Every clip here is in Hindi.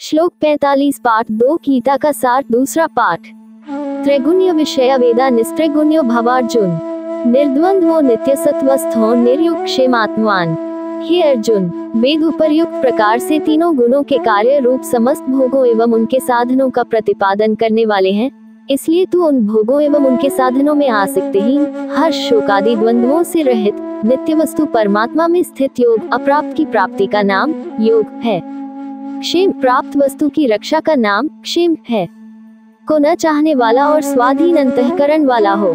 श्लोक 45 पाठ 2 गीता का सार दूसरा पाठ। त्रैगुण्य विषय वेदा निस्त्रैगुण्यो भवार्जुन निर्द्वंद्वो नित्य सत्वस्थो निर्युक्त क्षेमात्मान। हे अर्जुन, वेद उपर्युक्त प्रकार से तीनों गुणों के कार्य रूप समस्त भोगों एवं उनके साधनों का प्रतिपादन करने वाले हैं, इसलिए तू उन भोगों एवं उनके साधनों में आसक्तिहीन, हर्ष शोक आदि द्वंद्वों से रहित नित्य वस्तु परमात्मा में स्थित योग अप्राप्त की प्राप्ति का नाम योग है। क्षेम प्राप्त वस्तु की रक्षा का नाम क्षेम है। को न चाहने वाला और स्वाधीन अंतःकरण वाला हो।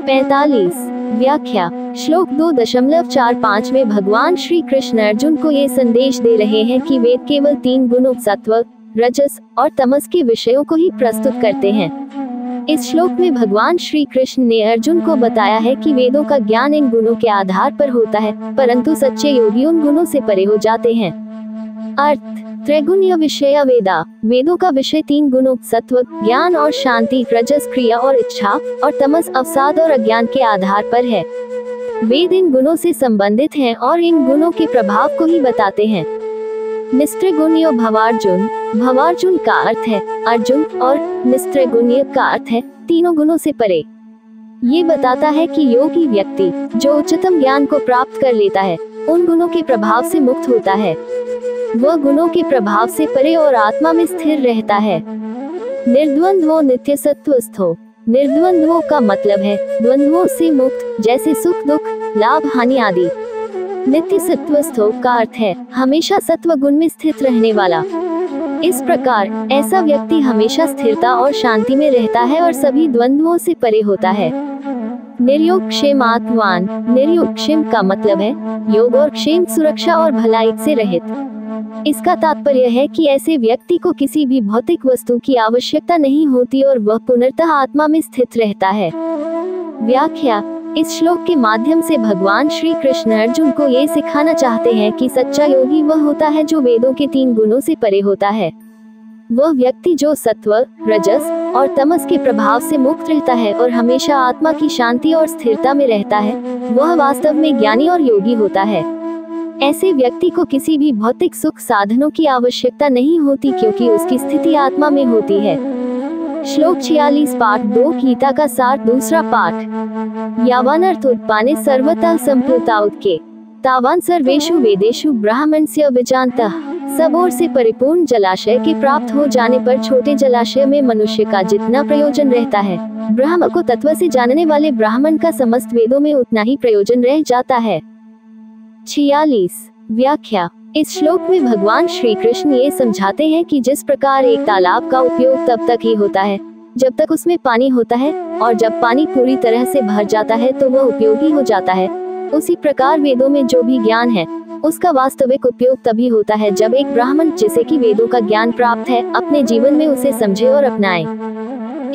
45 व्याख्या। श्लोक 2.45 में भगवान श्री कृष्ण अर्जुन को ये संदेश दे रहे हैं कि वेद केवल 3 गुणों सत्व, रजस और तमस के विषयों को ही प्रस्तुत करते हैं। इस श्लोक में भगवान श्री कृष्ण ने अर्जुन को बताया है कि वेदों का ज्ञान इन गुणों के आधार पर होता है, परंतु सच्चे योगी उन गुणों से परे हो जाते हैं। अर्थ। त्रैगुण्य विषय वेदा, वेदों का विषय 3 गुणों सत्व, ज्ञान और शांति, रजस क्रिया और इच्छा, और तमस अवसाद और अज्ञान के आधार पर है। वेद इन गुणों से संबंधित हैं और इन गुणों के प्रभाव को ही बताते हैं। निस्त्रैगुण्यो भवार्जुन, भवार्जुन का अर्थ है अर्जुन और निस्त्रैगुण्य का अर्थ है तीनों गुणों से परे। ये बताता है कि योगी व्यक्ति जो उच्चतम ज्ञान को प्राप्त कर लेता है, उन गुणों के प्रभाव से मुक्त होता है। वह गुणों के प्रभाव से परे और आत्मा में स्थिर रहता है। निर्द्वंद्वो नित्य सत्वस्थो, निर्द्वंद्वों का मतलब है द्वंद्वों से मुक्त, जैसे सुख दुख, लाभ हानि आदि। नित्य सत्वस्थो का अर्थ है हमेशा सत्व गुण में स्थित रहने वाला। इस प्रकार ऐसा व्यक्ति हमेशा स्थिरता और शांति में रहता है और सभी द्वंद्वों से परे होता है। निर्योग क्षेमात्मान, निर्योग क्षेम का मतलब है योग और क्षेम सुरक्षा और भलाई से रहित। इसका तात्पर्य है कि ऐसे व्यक्ति को किसी भी भौतिक वस्तु की आवश्यकता नहीं होती और वह पूर्णतः आत्मा में स्थित रहता है। व्याख्या। इस श्लोक के माध्यम से भगवान श्री कृष्ण अर्जुन को ये सिखाना चाहते हैं कि सच्चा योगी वह होता है जो वेदों के 3 गुणों से परे होता है। वह व्यक्ति जो सत्व, रजस और तमस के प्रभाव से मुक्त रहता है और हमेशा आत्मा की शांति और स्थिरता में रहता है, वह वास्तव में ज्ञानी और योगी होता है। ऐसे व्यक्ति को किसी भी भौतिक सुख साधनों की आवश्यकता नहीं होती, क्योंकि उसकी स्थिति आत्मा में होती है। श्लोक 46 पाठ 2 गीता का सार दूसरा पाठ। यावानर्थ उत्पाने सर्वतः संप्लुता उत्के तावान सर्वेषु वेदेषु ब्राह्मणस्य विजानतः। सब ओर से परिपूर्ण जलाशय के प्राप्त हो जाने पर छोटे जलाशय में मनुष्य का जितना प्रयोजन रहता है, ब्रह्म को तत्व से जानने वाले ब्राह्मण का समस्त वेदों में उतना ही प्रयोजन रह जाता है। 46 व्याख्या। इस श्लोक में भगवान श्री कृष्ण ये समझाते हैं कि जिस प्रकार एक तालाब का उपयोग तब तक ही होता है जब तक उसमें पानी होता है, और जब पानी पूरी तरह से भर जाता है तो वह उपयोगी हो जाता है, उसी प्रकार वेदों में जो भी ज्ञान है उसका वास्तविक उपयोग तभी होता है जब एक ब्राह्मण जिसे कि वेदों का ज्ञान प्राप्त है अपने जीवन में उसे समझे और अपनाए।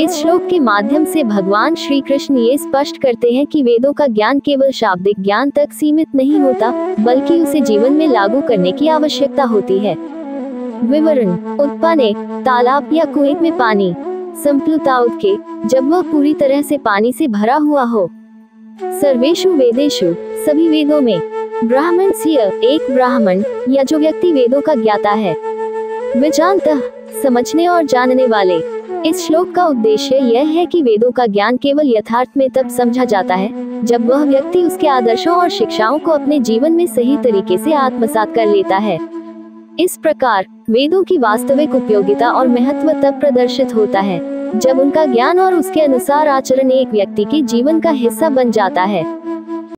इस श्लोक के माध्यम से भगवान श्री कृष्ण ये स्पष्ट करते हैं कि वेदों का ज्ञान केवल शाब्दिक ज्ञान तक सीमित नहीं होता, बल्कि उसे जीवन में लागू करने की आवश्यकता होती है। विवरण। उत्पाने, तालाब या कुएं में पानी। संप्लुता उत्के, जब वह पूरी तरह से पानी से भरा हुआ हो। सर्वेषु वेदेषु, सभी वेदों में। ब्राह्मणस्य, एक ब्राह्मण या जो व्यक्ति वेदों का ज्ञाता है। विजानतः, समझने और जानने वाले। इस श्लोक का उद्देश्य यह है कि वेदों का ज्ञान केवल यथार्थ में तब समझा जाता है जब वह व्यक्ति उसके आदर्शों और शिक्षाओं को अपने जीवन में सही तरीके से आत्मसात कर लेता है। इस प्रकार वेदों की वास्तविक उपयोगिता और महत्व तब प्रदर्शित होता है जब उनका ज्ञान और उसके अनुसार आचरण एक व्यक्ति के जीवन का हिस्सा बन जाता है।